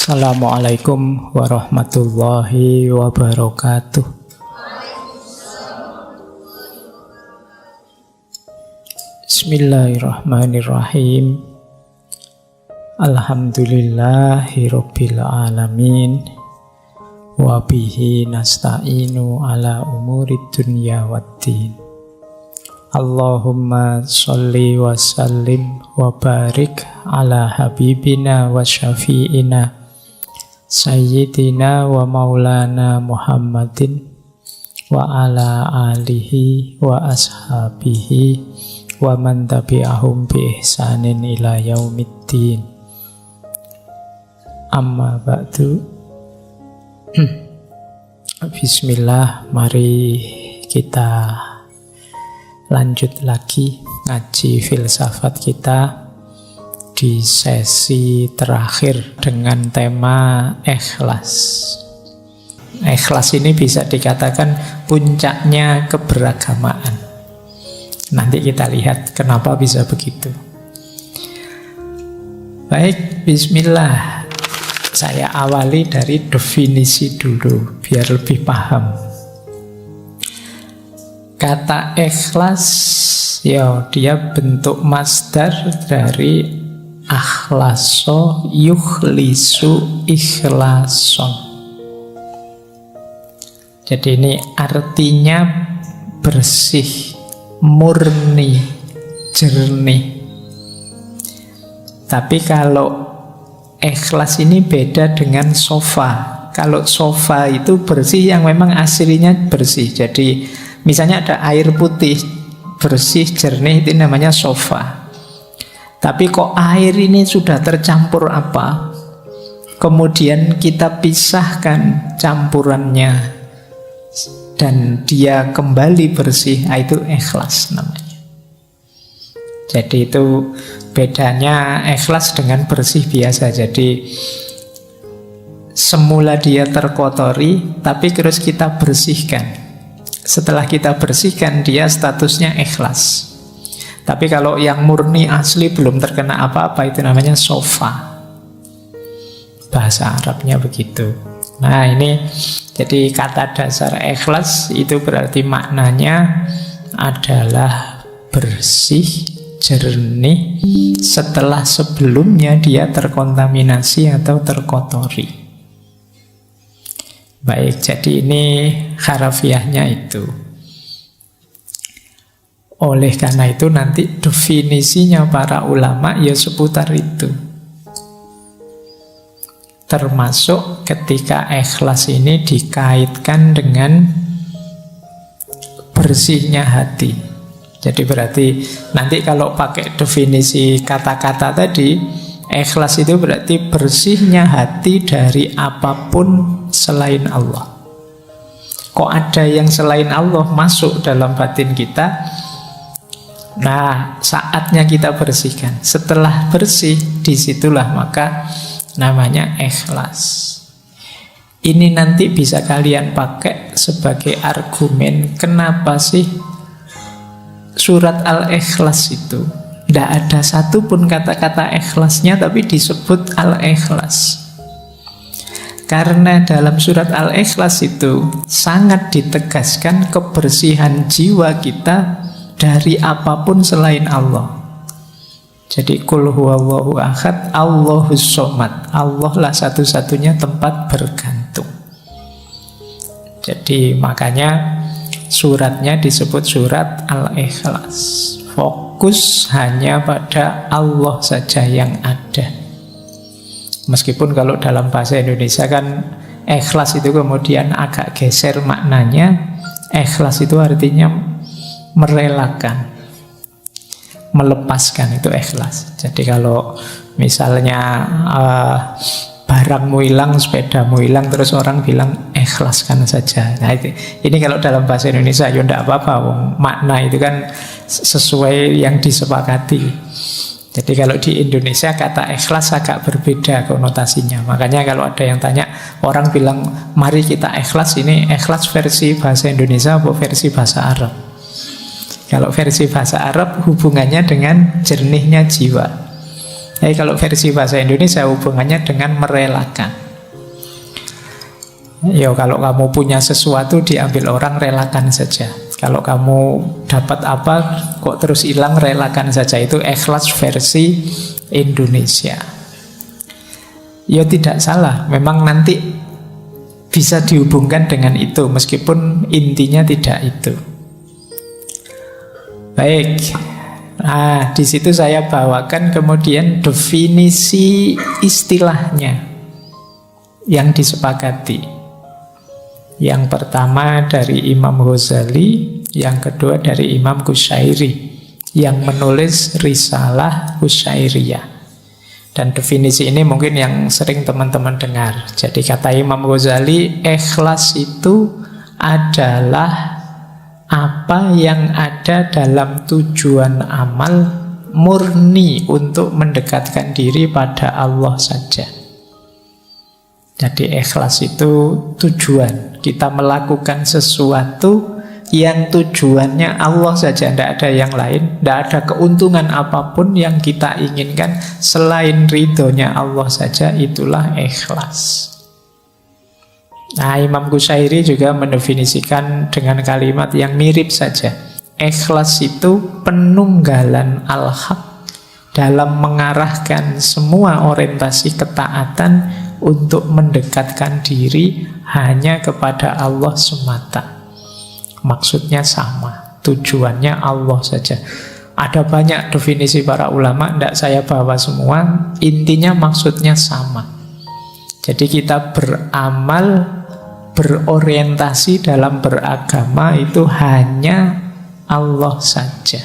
Assalamualaikum warahmatullahi wabarakatuh. Bismillahirrahmanirrahim. Alhamdulillahirabbil alamin. Wa bihi nasta'inu ala umurid dunya waddin. Allahumma sholli wa sallim wa barik ala habibina wa syafi'ina Sayyidina wa maulana Muhammadin wa ala alihi wa ashabihi wa man tabi'ahum bi ihsanin ila yaumiddin. Amma ba'du. Bismillah, mari kita lanjut lagi ngaji filsafat kita di sesi terakhir dengan tema ikhlas. Ikhlas ini bisa dikatakan puncaknya keberagamaan. Nanti kita lihat kenapa bisa begitu. Baik, bismillah. Saya awali dari definisi dulu biar lebih paham. Kata ikhlas, ya dia bentuk masdar dari akhlaso yukhlisu ikhlason. Jadi ini artinya bersih, murni, jernih. Tapi kalau ikhlas ini beda dengan sofa. Kalau sofa itu bersih yang memang aslinya bersih. Jadi misalnya ada air putih bersih, jernih, itu namanya sofa. Tapi kok air ini sudah tercampur apa? Kemudian kita pisahkan campurannya dan dia kembali bersih, itu ikhlas namanya. Jadi itu bedanya ikhlas dengan bersih biasa. Jadi semula dia terkotori, tapi terus kita bersihkan. Setelah kita bersihkan, dia statusnya ikhlas. Tapi kalau yang murni asli belum terkena apa-apa, itu namanya sofa. Bahasa Arabnya begitu. Nah ini jadi kata dasar ikhlas itu berarti maknanya adalah bersih, jernih setelah sebelumnya dia terkontaminasi atau terkotori. Baik, jadi ini harafiahnya itu. Oleh karena itu nanti definisinya para ulama ya seputar itu. Termasuk ketika ikhlas ini dikaitkan dengan bersihnya hati. Jadi berarti nanti kalau pakai definisi kata-kata tadi, ikhlas itu berarti bersihnya hati dari apapun selain Allah. Kok ada yang selain Allah masuk dalam batin kita? Nah, saatnya kita bersihkan. Setelah bersih, disitulah maka namanya ikhlas. Ini nanti bisa kalian pakai sebagai argumen kenapa sih surat Al-Ikhlas itu tidak ada satupun kata-kata ikhlasnya, tapi disebut Al-Ikhlas. Karena dalam surat Al-Ikhlas itu sangat ditegaskan kebersihan jiwa kita dari apapun selain Allah. Jadi qul huwallahu ahad, Allahus shomad. Allah lah satu-satunya tempat bergantung. Jadi makanya suratnya disebut surat Al-Ikhlas. Fokus hanya pada Allah saja yang ada. Meskipun kalau dalam bahasa Indonesia kan ikhlas itu kemudian agak geser maknanya. Ikhlas itu artinya merelakan, melepaskan, itu ikhlas. Jadi kalau misalnya barangmu hilang, sepedamu hilang, terus orang bilang ikhlaskan saja. Nah ini kalau dalam bahasa Indonesia ya tidak apa-apa, makna itu kan sesuai yang disepakati. Jadi kalau di Indonesia kata ikhlas agak berbeda konotasinya. Makanya kalau ada yang tanya, orang bilang mari kita ikhlas, ini ikhlas versi bahasa Indonesia atau versi bahasa Arab? Kalau versi bahasa Arab hubungannya dengan jernihnya jiwa. Kalau versi bahasa Indonesia hubungannya dengan merelakan. Kalau kamu punya sesuatu diambil orang, relakan saja. Kalau kamu dapat apa kok terus hilang, relakan saja. Itu ikhlas versi Indonesia. Tidak salah, memang nanti bisa dihubungkan dengan itu, meskipun intinya tidak itu. Baik. Nah, di situ saya bawakan kemudian definisi istilahnya yang disepakati. Yang pertama dari Imam Ghazali, yang kedua dari Imam Qushairi yang menulis Risalah Qushairiyah. Dan definisi ini mungkin yang sering teman-teman dengar. Jadi kata Imam Ghazali, ikhlas itu adalah apa yang ada dalam tujuan amal murni untuk mendekatkan diri pada Allah saja. Jadi ikhlas itu tujuan. Kita melakukan sesuatu yang tujuannya Allah saja, tidak ada yang lain, tidak ada keuntungan apapun yang kita inginkan selain ridhonya Allah saja, itulah ikhlas. Nah, Imam Qushairi juga mendefinisikan dengan kalimat yang mirip saja. Ikhlas itu penunggalan al-haq dalam mengarahkan semua orientasi ketaatan untuk mendekatkan diri hanya kepada Allah semata. Maksudnya sama, tujuannya Allah saja. Ada banyak definisi para ulama, tidak saya bawa semua. Intinya maksudnya sama. Jadi kita beramal, berorientasi dalam beragama itu hanya Allah saja.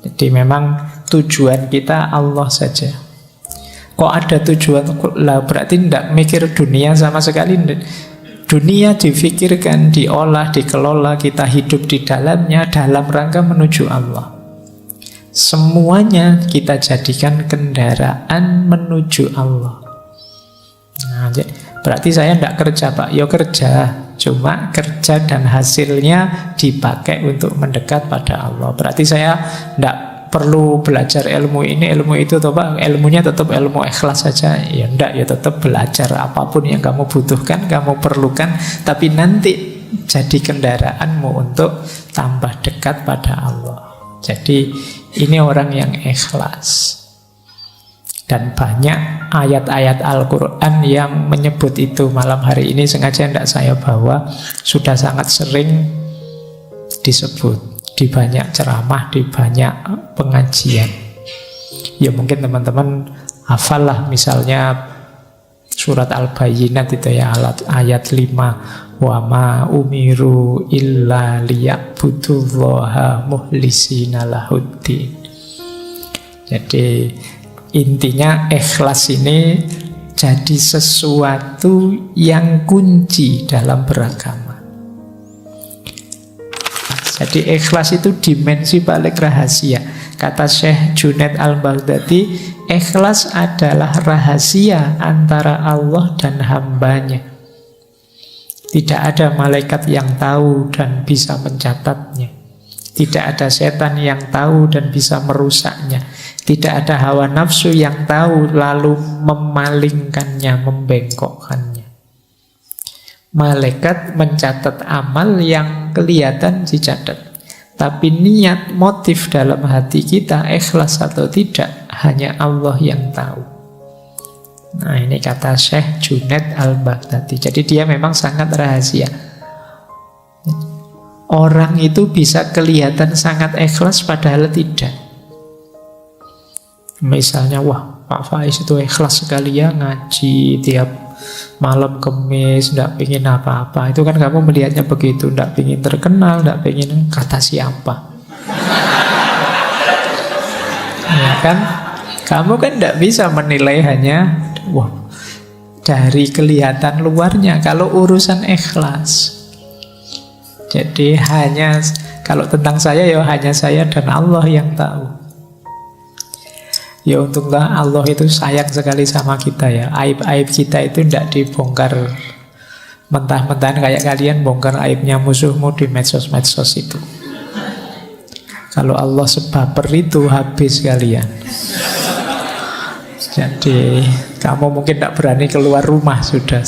Jadi memang tujuan kita Allah saja. Kok ada tujuan? Lah berarti tidak mikir dunia sama sekali. Dunia difikirkan, diolah, dikelola, kita hidup di dalamnya dalam rangka menuju Allah. Semuanya kita jadikan kendaraan menuju Allah. Nah, berarti saya tidak kerja, Pak. Kerja, cuma kerja dan hasilnya dipakai untuk mendekat pada Allah. Berarti saya tidak perlu belajar ilmu ini, ilmu itu, atau Pak, ilmunya tetap ilmu ikhlas saja. Enggak, tetap belajar apapun yang kamu butuhkan, kamu perlukan, tapi nanti jadi kendaraanmu untuk tambah dekat pada Allah. Jadi ini orang yang ikhlas. Dan banyak ayat-ayat Al-Quran yang menyebut itu. Malam hari ini sengaja tidak saya bawa, sudah sangat sering disebut di banyak ceramah, di banyak pengajian. Mungkin teman-teman hafal lah, misalnya surat Al-Bayyinat itu ayat 5, wa ma umiru illa liya'budullaha muhlisina lahuddin. Jadi intinya ikhlas ini jadi sesuatu yang kunci dalam beragama. Jadi ikhlas itu dimensi paling rahasia. Kata Syekh Junaid Al-Baghdadi, ikhlas adalah rahasia antara Allah dan hambanya. Tidak ada malaikat yang tahu dan bisa mencatatnya. Tidak ada setan yang tahu dan bisa merusaknya. Tidak ada hawa nafsu yang tahu lalu memalingkannya, membengkokkannya. Malaikat mencatat amal yang kelihatan dicatat. Tapi niat, motif dalam hati kita, ikhlas atau tidak, hanya Allah yang tahu. Nah, ini kata Syekh Junaid Al-Baghdadi. Jadi dia memang sangat rahasia. Orang itu bisa kelihatan sangat ikhlas padahal tidak. Misalnya, wah, Pak Faiz itu ikhlas sekali ya, ngaji tiap malam Kemis, tidak ingin apa-apa. Itu kan kamu melihatnya begitu, tidak ingin terkenal, tidak ingin kata siapa. Ya kan? Kamu kan tidak bisa menilai hanya dari kelihatan luarnya. Kalau urusan ikhlas, jadi hanya, kalau tentang saya hanya saya dan Allah yang tahu. Untunglah Allah itu sayang sekali sama kita ya. Aib-aib kita itu tidak dibongkar mentah-mentahan kayak kalian bongkar aibnya musuhmu di medsos-medsos itu. Kalau Allah sebaper itu, habis kalian. Jadi kamu mungkin tidak berani keluar rumah sudah.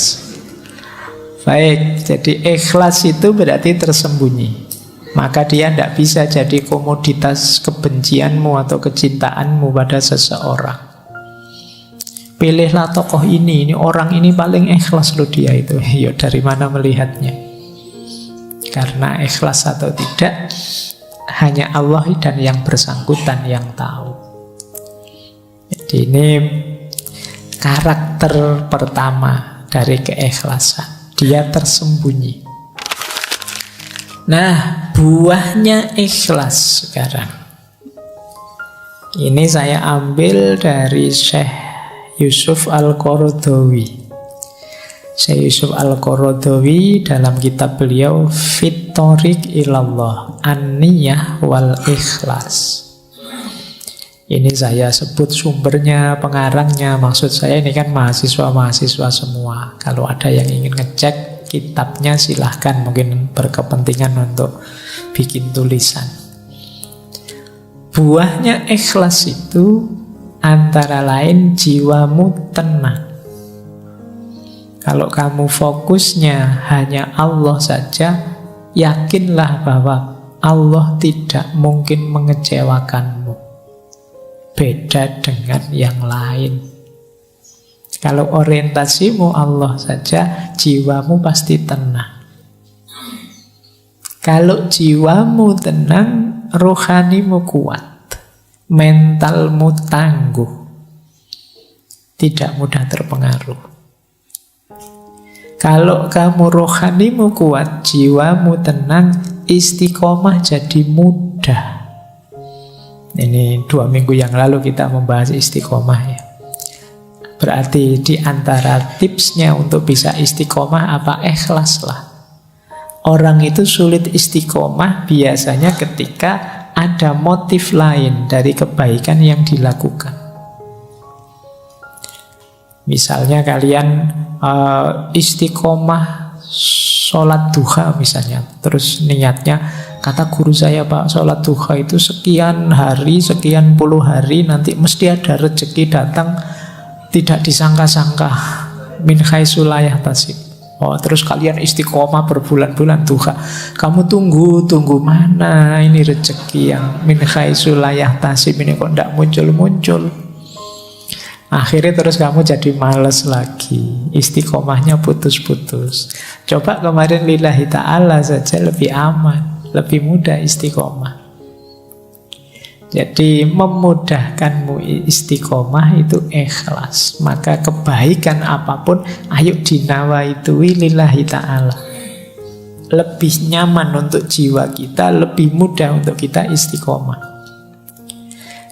Baik, jadi ikhlas itu berarti tersembunyi. Maka dia tidak bisa jadi komoditas kebencianmu atau kecintaanmu pada seseorang. Pilihlah tokoh ini orang ini paling ikhlas loh dia itu. Ya dari mana melihatnya? Karena ikhlas atau tidak hanya Allah dan yang bersangkutan yang tahu. Jadi ini karakter pertama dari keikhlasan. Dia tersembunyi. Nah, buahnya ikhlas sekarang. Ini saya ambil dari Syekh Yusuf Al-Qaradawi. Syekh Yusuf Al-Qaradawi dalam kitab beliau Fit Thoriq Ilallah, An-Niyah wal Ikhlas. Ini saya sebut sumbernya, pengarangnya. Maksud saya ini kan mahasiswa-mahasiswa semua. Kalau ada yang ingin ngecek kitabnya silahkan, mungkin berkepentingan untuk bikin tulisan. Buahnya ikhlas itu antara lain jiwamu tenang. Kalau kamu fokusnya hanya Allah saja, yakinlah bahwa Allah tidak mungkin mengecewakanmu. Beda dengan yang lain. Kalau orientasimu Allah saja, jiwamu pasti tenang. Kalau jiwamu tenang, rohanimu kuat, mentalmu tangguh, tidak mudah terpengaruh. Kalau kamu rohanimu kuat, jiwamu tenang, istiqomah jadi mudah. Ini 2 minggu yang lalu kita membahas istiqomah ya. Berarti di antara tipsnya untuk bisa istiqomah apa? Ikhlaslah. Orang itu sulit istiqomah biasanya ketika ada motif lain dari kebaikan yang dilakukan. Misalnya kalian istiqomah sholat duha misalnya, terus niatnya, kata guru saya Pak, sholat duha itu sekian hari, sekian puluh hari, nanti mesti ada rezeki datang tidak disangka-sangka, min haitsu la yahtasib. Oh, terus kalian istiqomah berbulan-bulan duha. Kamu tunggu mana ini rezeki yang min haitsu la yahtasib ini kok tidak muncul-muncul. Akhirnya terus kamu jadi malas lagi, istiqomahnya putus-putus. Coba kemarin lillahi ta'ala saja lebih aman, lebih mudah istiqomah. Jadi memudahkanmu istiqomah itu ikhlas. Maka kebaikan apapun, ayo dinawaitui lillahi ta'ala. Lebih nyaman untuk jiwa kita, lebih mudah untuk kita istiqomah.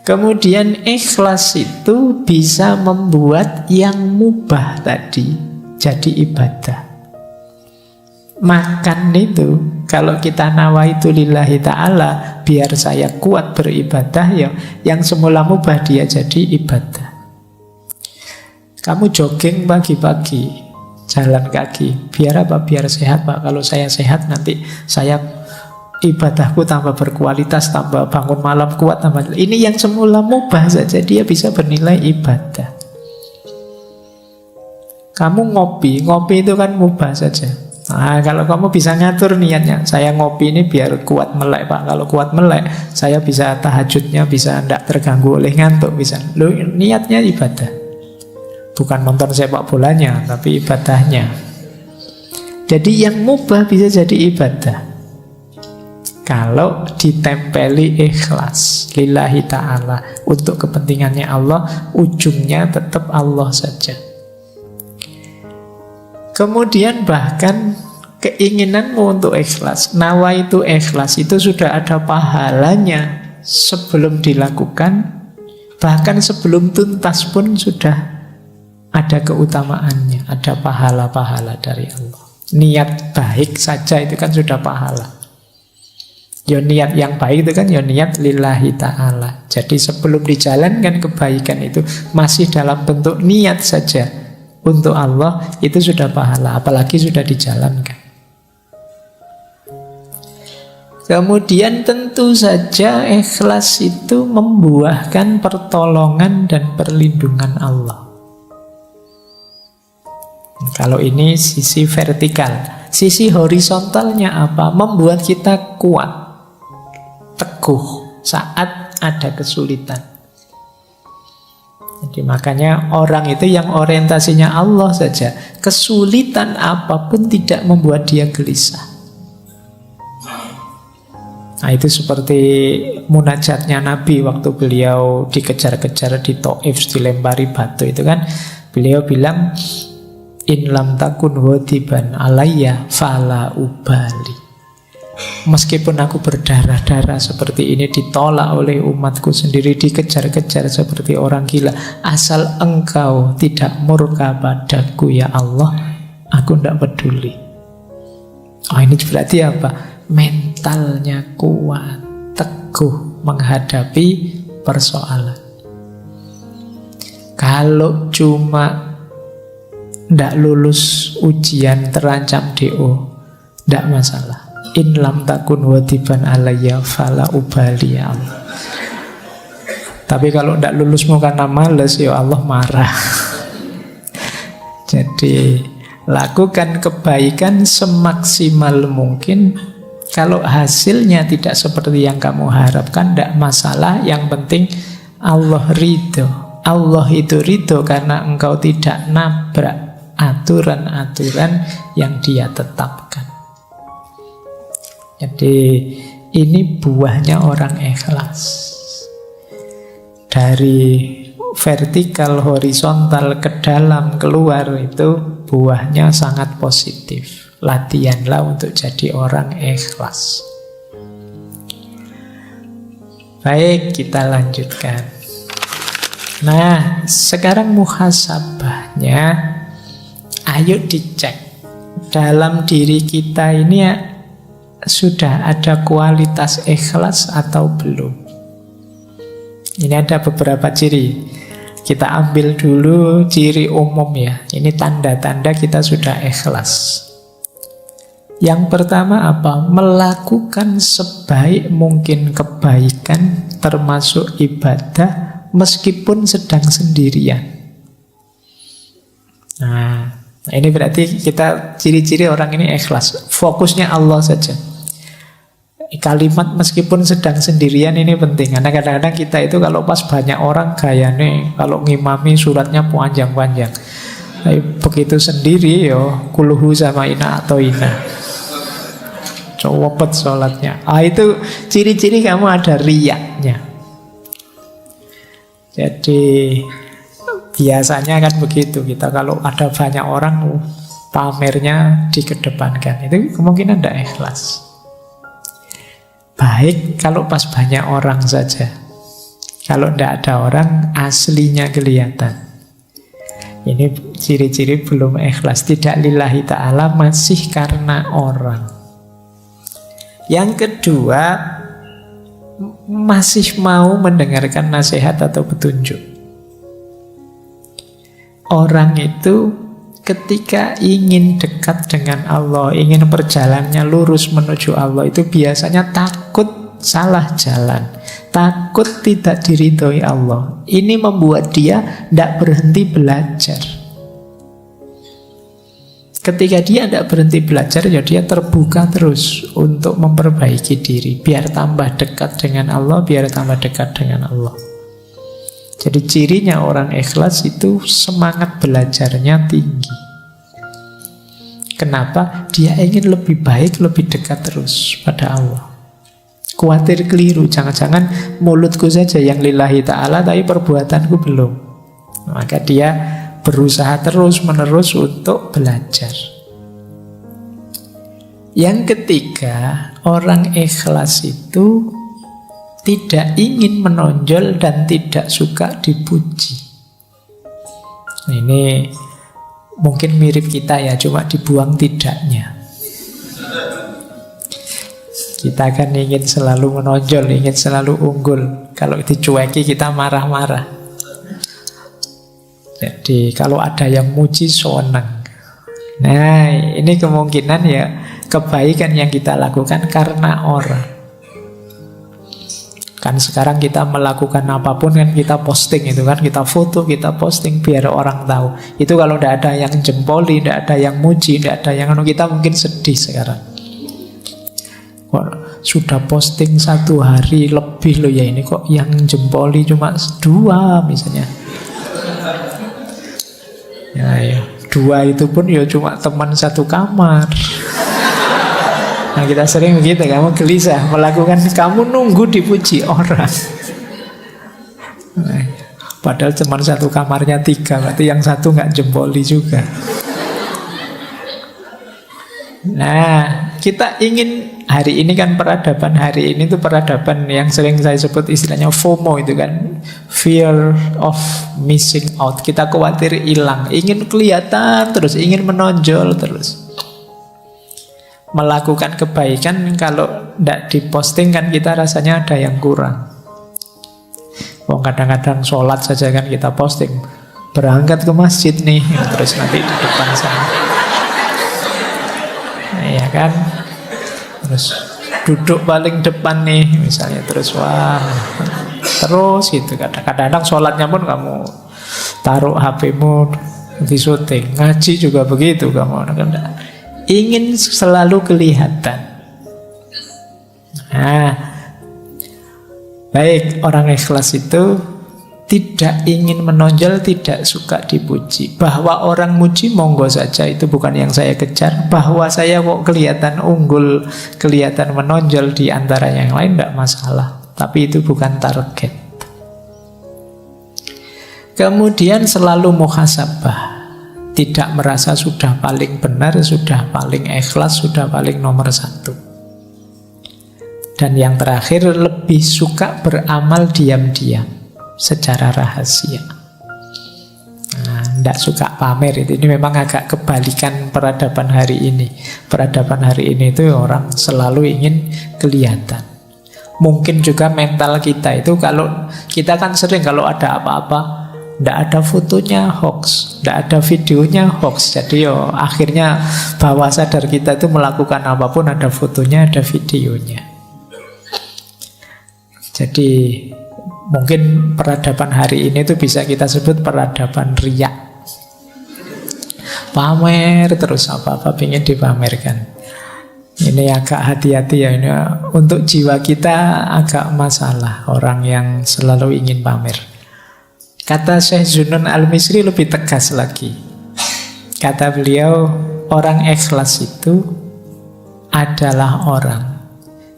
Kemudian ikhlas itu bisa membuat yang mubah tadi jadi ibadah. Makan itu, kalau kita nawaitu lillahi ta'ala, biar saya kuat beribadah, ya, yang semula mubah dia jadi ibadah. Kamu jogging pagi-pagi, jalan kaki, biar apa? Biar sehat Pak. Kalau saya sehat nanti saya ibadahku tambah berkualitas, tambah bangun malam kuat, tambah. Ini yang semula mubah saja dia bisa bernilai ibadah. Kamu ngopi itu kan mubah saja. Nah, kalau kamu bisa ngatur niatnya, saya ngopi ini biar kuat melek Pak. Kalau kuat melek, saya bisa tahajudnya, bisa tidak terganggu oleh ngantuk, bisa. Loh, niatnya ibadah. Bukan nonton sepak bolanya, tapi ibadahnya. Jadi yang mubah bisa jadi ibadah kalau ditempeli ikhlas lillahi ta'ala, untuk kepentingannya Allah, ujungnya tetap Allah saja. Kemudian bahkan keinginanmu untuk ikhlas, nawa itu ikhlas, itu sudah ada pahalanya sebelum dilakukan, bahkan sebelum tuntas pun sudah ada keutamaannya, ada pahala-pahala dari Allah. Niat baik saja itu kan sudah pahala. Ya niat yang baik itu kan ya niat lillahi ta'ala. Jadi sebelum dijalankan kebaikan itu masih dalam bentuk niat saja untuk Allah, itu sudah pahala, apalagi sudah dijalankan. Kemudian tentu saja ikhlas itu membuahkan pertolongan dan perlindungan Allah. Kalau ini sisi vertikal. Sisi horizontalnya apa? Membuat kita kuat, teguh saat ada kesulitan. Jadi makanya orang itu yang orientasinya Allah saja, kesulitan apapun tidak membuat dia gelisah. Nah itu seperti munajatnya Nabi waktu beliau dikejar-kejar di Taif, dilempari batu itu kan. Beliau bilang, in lam takun wadiban alayya fala ubali. Meskipun aku berdarah-darah seperti ini, ditolak oleh umatku sendiri, dikejar-kejar seperti orang gila, asal engkau tidak murka padaku ya Allah, aku tidak peduli. Oh ini berarti apa? Mentalnya kuat, teguh menghadapi persoalan. Kalau cuma tidak lulus ujian, terancam DO, tidak masalah. In lam takun wadiban alayya fala ubali ya Allah. Tapi kalau tidak lulusmu karena males, ya Allah marah. Jadi lakukan kebaikan semaksimal mungkin. Kalau hasilnya tidak seperti yang kamu harapkan, tidak masalah. Yang penting Allah ridho. Allah itu ridho karena engkau tidak nabrak aturan-aturan yang Dia tetapkan. Jadi ini buahnya orang ikhlas. Dari vertikal, horizontal, ke dalam, keluar, itu buahnya sangat positif. Latihanlah untuk jadi orang ikhlas. Baik, kita lanjutkan. Nah, sekarang muhasabahnya, ayo dicek dalam diri kita ini ya, sudah ada kualitas ikhlas atau belum. Ini ada beberapa ciri. Kita ambil dulu ciri umum ya. Ini tanda-tanda kita sudah ikhlas. Yang pertama apa? Melakukan sebaik mungkin kebaikan termasuk ibadah meskipun sedang sendirian. Nah, ini berarti kita ciri-ciri orang ini ikhlas. Fokusnya Allah saja. Kalimat meskipun sedang sendirian ini penting. Karena kadang-kadang kita itu kalau pas banyak orang gayane, kalau ngimami suratnya panjang-panjang. Tapi begitu sendiri yo kuluhu sama ina atau ina. Cowopet sholatnya. Itu ciri-ciri kamu ada riyaknya. Jadi biasanya kan begitu. Kita kalau ada banyak orang pamernya dikedepankan. Itu kemungkinan tidak ikhlas. Baik kalau pas banyak orang saja. Kalau tidak ada orang, aslinya kelihatan. Ini ciri-ciri belum ikhlas. Tidak lillahi ta'ala, masih karena orang. Yang kedua, masih mau mendengarkan nasihat atau petunjuk. Orang itu ketika ingin dekat dengan Allah, ingin perjalanannya lurus menuju Allah, itu biasanya takut salah jalan, takut tidak diridhoi Allah. Ini membuat dia tidak berhenti belajar. Ketika dia tidak berhenti belajar, ya dia terbuka terus untuk memperbaiki diri, biar tambah dekat dengan Allah, biar tambah dekat dengan Allah. Jadi cirinya orang ikhlas itu semangat belajarnya tinggi. Kenapa? Dia ingin lebih baik, lebih dekat terus pada Allah. Khawatir keliru, jangan-jangan mulutku saja yang lillahi ta'ala, tapi perbuatanku belum. Maka dia berusaha terus-menerus untuk belajar. Yang ketiga, orang ikhlas itu tidak ingin menonjol dan tidak suka dipuji. Ini mungkin mirip kita ya, cuma dibuang tidaknya. Kita kan ingin selalu menonjol, ingin selalu unggul. Kalau dicueki kita marah-marah. Jadi kalau ada yang muji senang. Nah, ini kemungkinan ya kebaikan yang kita lakukan karena orang. Kan sekarang kita melakukan apapun kan kita posting itu kan, kita foto, kita posting biar orang tahu. Itu kalau tidak ada yang jempoli, tidak ada yang muji, tidak ada yang kita mungkin sedih sekarang. Kok sudah posting 1 hari lebih loh ya, ini kok yang jempoli cuma 2 misalnya. Ya, 2 itu pun ya cuma teman satu kamar. Nah kita sering begitu, kamu gelisah melakukan, kamu nunggu dipuji orang. Nah, padahal cuma satu kamarnya 3, berarti yang satu nggak jempoli juga. Nah, kita ingin hari ini kan peradaban hari ini tuh peradaban yang sering saya sebut istilahnya FOMO itu kan, fear of missing out. Kita khawatir hilang, ingin kelihatan terus, ingin menonjol terus. Melakukan kebaikan kalau tidak diposting kan kita rasanya ada yang kurang. Kadang-kadang sholat saja kan kita posting, berangkat ke masjid nih, terus nanti di depan sana. Ya kan, terus duduk paling depan nih misalnya, terus wah, terus gitu. Kadang-kadang sholatnya pun kamu taruh HP-mu di syuting, ngaji juga begitu kamu. Ingin selalu kelihatan. Nah, baik, orang ikhlas itu tidak ingin menonjol, tidak suka dipuji. Bahwa orang muji monggo saja, itu bukan yang saya kejar. Bahwa saya kok kelihatan unggul, kelihatan menonjol di antara yang lain, tidak masalah. Tapi itu bukan target. Kemudian selalu muhasabah. Tidak merasa sudah paling benar, sudah paling ikhlas, sudah paling nomor 1. Dan yang terakhir, lebih suka beramal diam-diam, secara rahasia. Nah, tidak suka pamer itu. Ini memang agak kebalikan peradaban hari ini. Peradaban hari ini itu orang selalu ingin kelihatan. Mungkin juga mental kita itu, kalau kita kan sering kalau ada apa-apa, tidak ada fotonya hoax, tidak ada videonya hoax. Jadi akhirnya bawah sadar kita itu melakukan apapun ada fotonya, ada videonya. Jadi mungkin peradaban hari ini itu bisa kita sebut peradaban riya. Pamer terus apa-apa ingin dipamerkan. Ini agak hati-hati ya, ini untuk jiwa kita agak masalah orang yang selalu ingin pamer. Kata Syekh Zunun Al-Misri lebih tegas lagi. Kata beliau, orang ikhlas itu adalah orang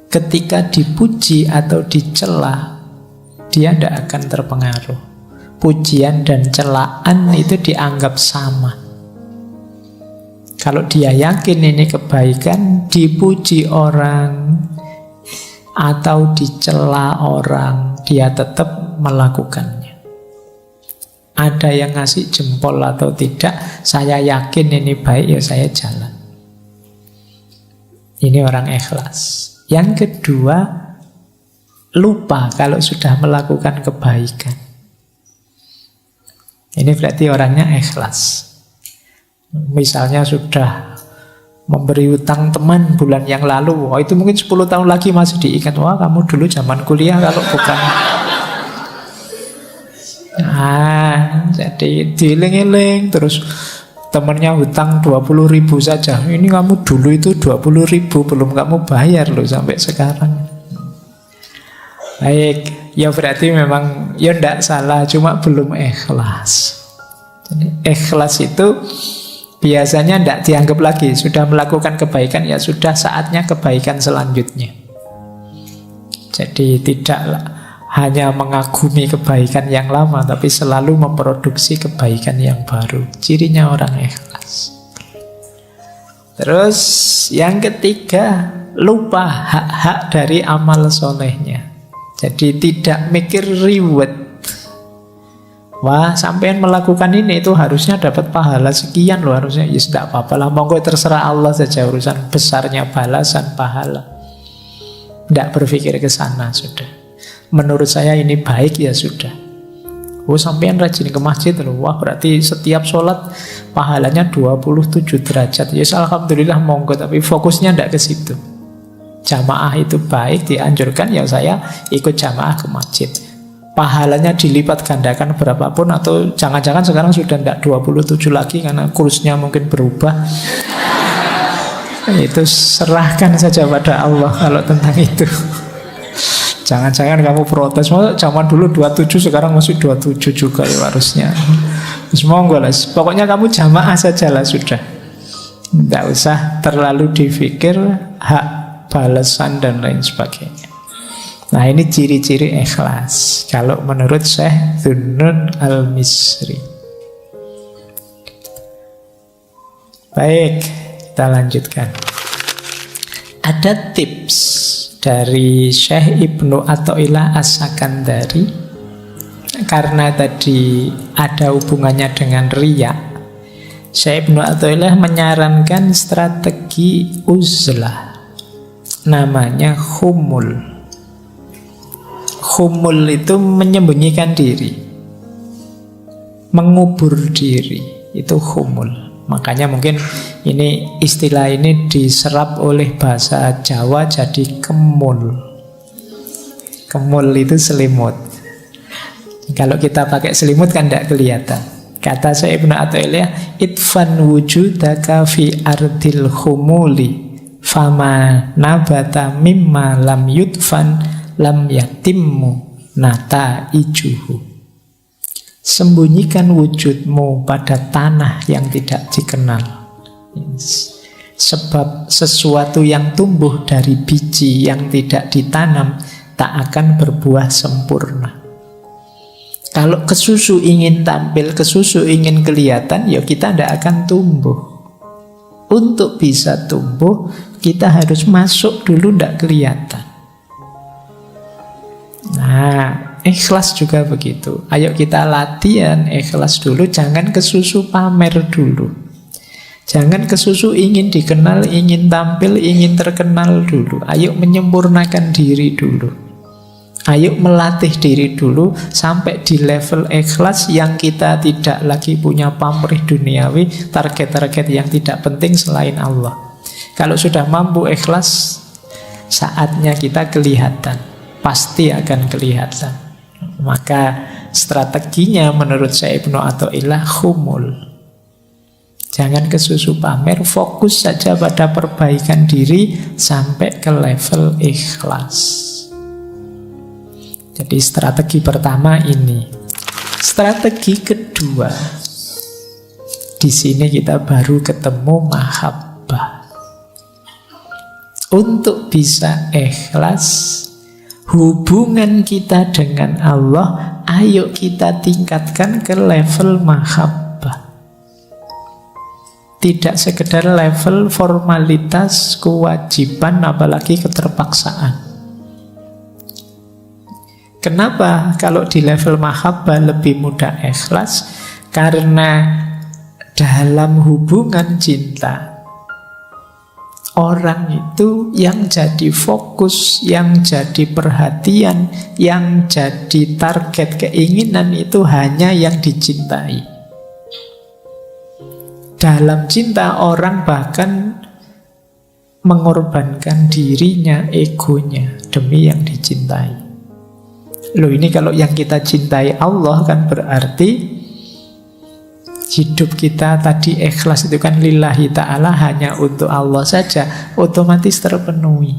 ketika dipuji atau dicela, dia tidak akan terpengaruh. Pujian dan celaan itu dianggap sama. Kalau dia yakin ini kebaikan, dipuji orang atau dicela orang, dia tetap melakukannya. Ada yang ngasih jempol atau tidak, saya yakin ini baik, ya saya jalan. Ini orang ikhlas. Yang kedua, lupa kalau sudah melakukan kebaikan. Ini berarti orangnya ikhlas. Misalnya sudah memberi utang teman bulan yang lalu, itu mungkin 10 tahun lagi masih diingat. Wah, kamu dulu zaman kuliah kalau bukan. Nah, jadi dieling-eling terus temennya hutang 20.000 saja. Ini kamu dulu itu 20.000 belum kamu bayar loh sampai sekarang. Baik, ya berarti memang ya tidak salah, cuma belum ikhlas. Jadi, ikhlas itu biasanya tidak dianggap lagi. Sudah melakukan kebaikan, ya sudah saatnya kebaikan selanjutnya. Jadi tidak hanya mengagumi kebaikan yang lama, tapi selalu memproduksi kebaikan yang baru. Cirinya orang ikhlas. Terus yang ketiga, lupa hak-hak dari amal solehnya. Jadi tidak mikir reward. Wah, sampean melakukan ini itu harusnya dapat pahala sekian loh, harusnya. Ya tidak apa-apa lah, monggo terserah Allah saja urusan besarnya balasan pahala. Tidak berpikir ke sana sudah. Menurut saya ini baik, ya sudah. Oh, sampean rajin ke masjid loh. Wah, berarti setiap sholat pahalanya 27 derajat. Ya alhamdulillah, monggo. Tapi fokusnya tidak ke situ. Jamaah itu baik, dianjurkan, ya saya ikut jamaah ke masjid. Pahalanya dilipat gandakan berapapun, atau jangan-jangan sekarang sudah tidak 27 lagi karena kursnya mungkin berubah. Itu serahkan saja pada Allah kalau tentang itu. Jangan-jangan kamu protes, zaman dulu 27 sekarang masih 27 juga ya harusnya. Semoga lah, pokoknya kamu jamaah sajalah sudah. Tidak usah terlalu dipikir hak balasan dan lain sebagainya. Nah, ini ciri-ciri ikhlas kalau menurut Syekh Dhunnun Al-Misri. Baik, kita lanjutkan. Ada tips dari Syekh Ibnu Athaillah As-Sakandari, karena tadi ada hubungannya dengan riya. Syekh Ibnu Athaillah menyarankan strategi uzlah, namanya khumul. Khumul itu menyembunyikan diri, mengubur diri, itu khumul. Makanya mungkin ini istilah ini diserap oleh bahasa Jawa jadi kemul. Kemul itu selimut. Kalau kita pakai selimut kan tidak kelihatan. Kata Syekh Ibnu Athaillah, itfan wujudaka fi ardil khumuli fama nabata mimma lam yudfan lam yatimmu nata ijuhu. Sembunyikan wujudmu pada tanah yang tidak dikenal. Sebab sesuatu yang tumbuh dari biji yang tidak ditanam tak akan berbuah sempurna. Kalau kesusu ingin tampil, kesusu ingin kelihatan, ya kita tidak akan tumbuh. Untuk bisa tumbuh, kita harus masuk dulu, tidak kelihatan. Nah, ikhlas juga begitu. Ayo kita latihan ikhlas dulu, jangan kesusu pamer dulu. Jangan kesusu ingin dikenal, ingin tampil, ingin terkenal dulu. Ayo menyempurnakan diri dulu. Ayo melatih diri dulu sampai di level ikhlas yang kita tidak lagi punya pamrih duniawi, target-target yang tidak penting selain Allah. Kalau sudah mampu ikhlas, saatnya kita kelihatan. Pasti akan kelihatan. Maka strateginya menurut saya Ibnu Athaillah khumul. Jangan kesusu pamer, fokus saja pada perbaikan diri sampai ke level ikhlas. Jadi strategi pertama ini. Strategi kedua, di sini kita baru ketemu mahabbah. Untuk bisa ikhlas, hubungan kita dengan Allah, ayo kita tingkatkan ke level mahabbah. Tidak sekedar level formalitas, kewajiban, apalagi keterpaksaan. Kenapa kalau di level mahabbah lebih mudah ikhlas? Karena dalam hubungan cinta, orang itu yang jadi fokus, yang jadi perhatian, yang jadi target keinginan itu hanya yang dicintai. Dalam cinta orang bahkan mengorbankan dirinya, egonya demi yang dicintai. Loh, ini kalau yang kita cintai Allah kan berarti hidup kita tadi ikhlas itu kan lillahi ta'ala, hanya untuk Allah saja, otomatis terpenuhi.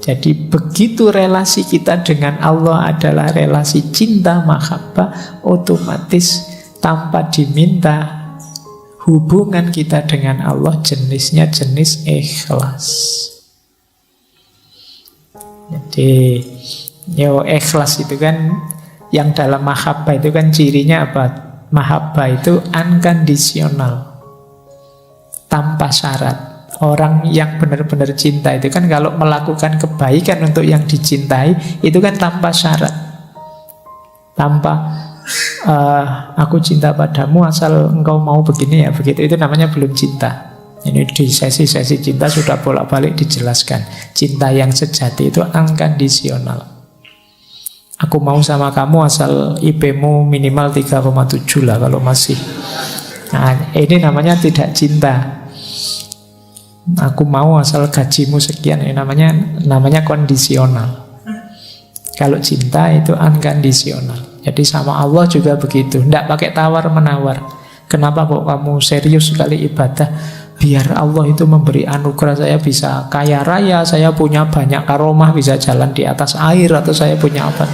Jadi begitu relasi kita dengan Allah adalah relasi cinta mahabbah, otomatis tanpa diminta hubungan kita dengan Allah jenisnya jenis ikhlas. Jadi ikhlas itu kan yang dalam mahabbah itu kan cirinya apa? Mahabbah itu unconditional, tanpa syarat. Orang yang benar-benar cinta itu kan kalau melakukan kebaikan untuk yang dicintai itu kan tanpa syarat, tanpa aku cinta padamu asal engkau mau begini ya begitu. Itu namanya belum cinta. Ini di sesi-sesi cinta sudah bolak-balik dijelaskan. Cinta yang sejati itu unconditional. Aku mau sama kamu asal IP-mu minimal 3,7 lah kalau masih. Nah, ini namanya tidak cinta. Aku mau asal gajimu sekian, namanya kondisional. Kalau cinta itu unconditional. Jadi sama Allah juga begitu, tidak pakai tawar-menawar. Kenapa kok kamu serius sekali ibadah? Biar Allah itu memberi anugerah, saya bisa kaya raya, saya punya banyak karomah, bisa jalan di atas air, atau saya punya apa?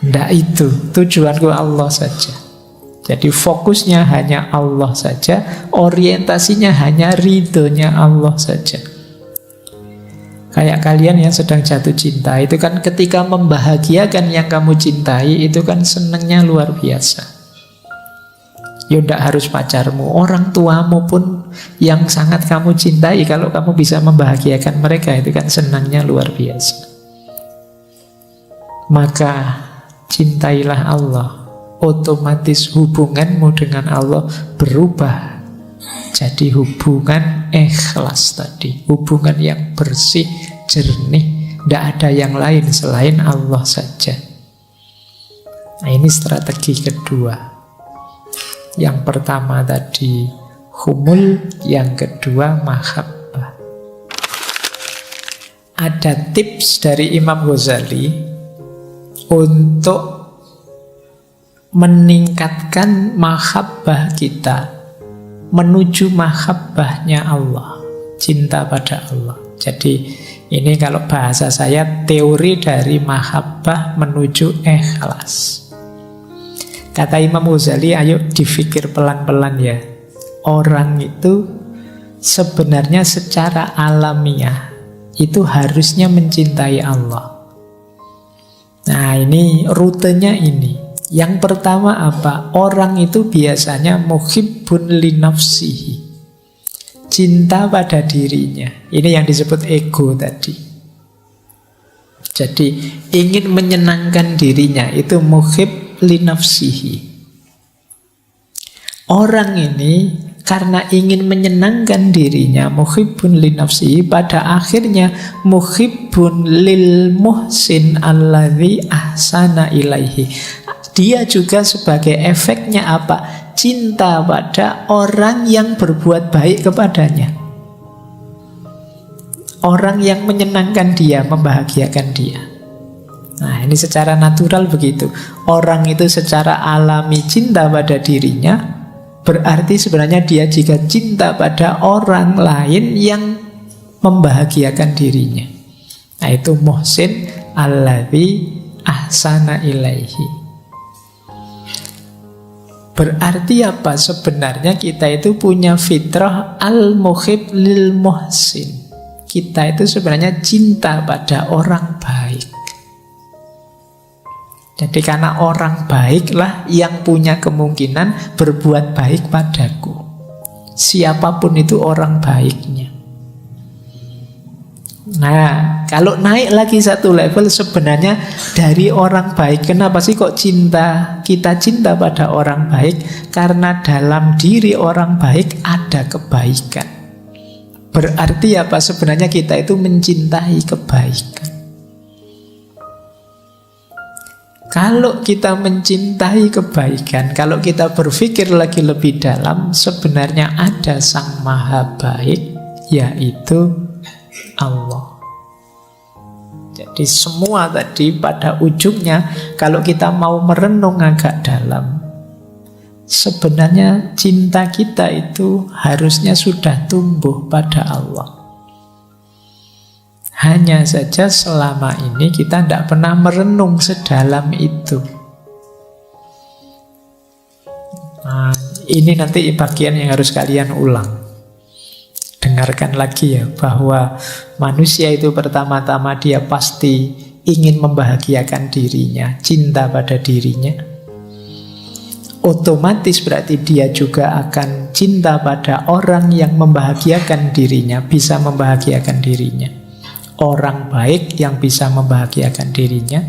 Tidak itu, tujuanku Allah saja. Jadi fokusnya hanya Allah saja, orientasinya hanya ridhonya Allah saja. Kayak kalian yang sedang jatuh cinta, itu kan ketika membahagiakan yang kamu cintai, itu kan senangnya luar biasa. Ya tidak harus pacarmu, orang tuamu pun yang sangat kamu cintai, kalau kamu bisa membahagiakan mereka, itu kan senangnya luar biasa. Maka cintailah Allah, otomatis hubunganmu dengan Allah berubah jadi hubungan ikhlas tadi, hubungan yang bersih, jernih, tidak ada yang lain selain Allah saja. Nah, ini strategi kedua. Yang pertama tadi humul, yang kedua mahabbah. Ada tips dari Imam Ghazali untuk meningkatkan mahabbah kita menuju mahabbahnya Allah, cinta pada Allah. Jadi ini kalau bahasa saya teori dari mahabbah menuju ikhlas. Kata Imam Ghazali, ayo dipikir pelan-pelan ya. Orang itu sebenarnya secara alamiah itu harusnya mencintai Allah. Nah, ini rutenya ini. Yang pertama apa? Orang itu biasanya muhibbun li nafsihi, cinta pada dirinya. Ini yang disebut ego tadi. Jadi ingin menyenangkan dirinya, itu muhib li nafsihi. Orang ini karena ingin menyenangkan dirinya, muhibbun li nafsihi, pada akhirnya muhibbun lil muhsin alladzi ahsana ilaihi. Dia juga sebagai efeknya apa? Cinta pada orang yang berbuat baik kepadanya, orang yang menyenangkan dia, membahagiakan dia. Nah, ini secara natural begitu. Orang itu secara alami cinta pada dirinya, berarti sebenarnya dia juga cinta pada orang lain yang membahagiakan dirinya. Nah, itu muhsin alladzi ahsana ilaihi. Berarti apa? Sebenarnya kita itu punya fitrah al-muhib lil muhsin. Kita itu sebenarnya cinta pada orang baik. Jadi karena orang baiklah yang punya kemungkinan berbuat baik padaku. Siapapun itu orang baiknya. Nah, kalau naik lagi satu level, sebenarnya dari orang baik. Kenapa sih kok kita cinta pada orang baik? Karena dalam diri orang baik ada kebaikan. Berarti apa? Sebenarnya kita itu mencintai kebaikan. Kalau kita mencintai kebaikan, kalau kita berpikir lagi lebih dalam, sebenarnya ada Sang Maha Baik, yaitu Allah. Jadi semua tadi pada ujungnya, kalau kita mau merenung agak dalam, sebenarnya cinta kita itu harusnya sudah tumbuh pada Allah. Hanya saja selama ini kita tidak pernah merenung sedalam itu. Nah, ini nanti bagian yang harus kalian ulang. Dengarkan lagi ya, bahwa manusia itu pertama-tama dia pasti ingin membahagiakan dirinya, cinta pada dirinya. Otomatis berarti dia juga akan cinta pada orang yang membahagiakan dirinya, bisa membahagiakan dirinya. Orang baik yang bisa membahagiakan dirinya,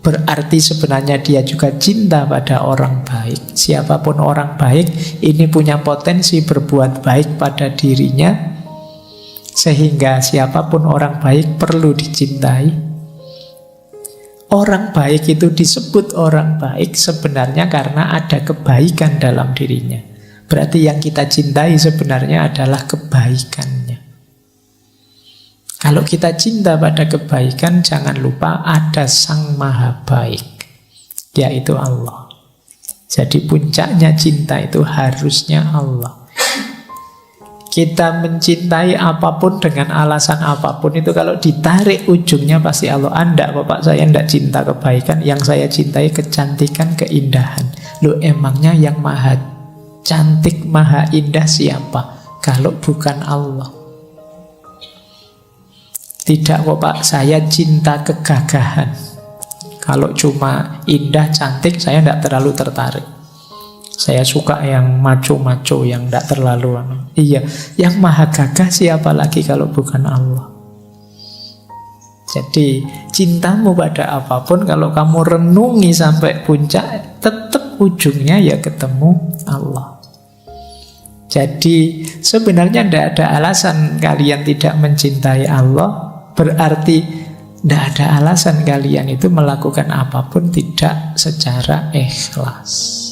berarti sebenarnya dia juga cinta pada orang baik. Siapapun orang baik, ini punya potensi berbuat baik pada dirinya, sehingga siapapun orang baik perlu dicintai. Orang baik itu disebut orang baik sebenarnya karena ada kebaikan dalam dirinya. Berarti yang kita cintai sebenarnya adalah kebaikannya. Kalau kita cinta pada kebaikan, jangan lupa ada Sang Maha Baik, yaitu Allah. Jadi puncaknya cinta itu harusnya Allah. Kita mencintai apapun dengan alasan apapun itu kalau ditarik ujungnya pasti Allah. Anda, Bapak, saya tidak cinta kebaikan, yang saya cintai kecantikan, keindahan. Loh, emangnya yang maha cantik, maha indah siapa? Kalau bukan Allah. Tidak kok Pak, saya cinta kegagahan. Kalau cuma indah, cantik, saya tidak terlalu tertarik. Saya suka yang maco-maco, yang tidak terlalu. Iya, yang maha gagah siapa lagi kalau bukan Allah? Jadi cintamu pada apapun, kalau kamu renungi sampai puncak, tetap ujungnya ya ketemu Allah. Jadi sebenarnya tidak ada alasan kalian tidak mencintai Allah. Berarti tidak ada alasan kalian itu melakukan apapun tidak secara ikhlas.